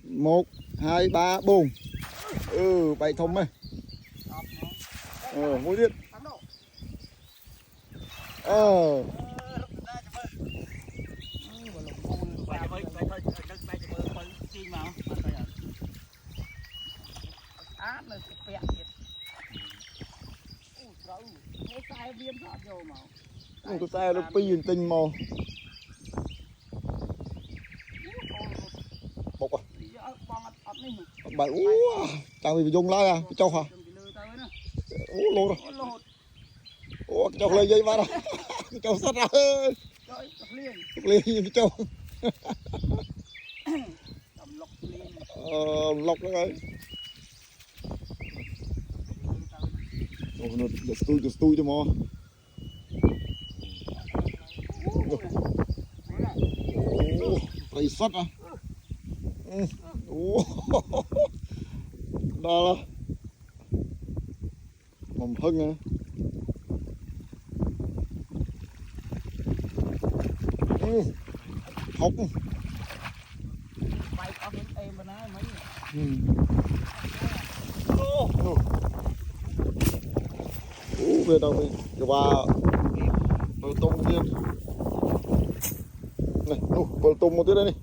1 2 3 4 bảy thùng này mũi điện tôi xe nó pi tinh màu bọc à bạn tao bị dùng lại à cho hả lô rồi cho lên dây vào cho sắt ra liền cái cho lọc đó rồi nó stui cho mò tay sắt à đó là mầm hưng à học về đâu đi và tôm tiên này tôm một tí đây này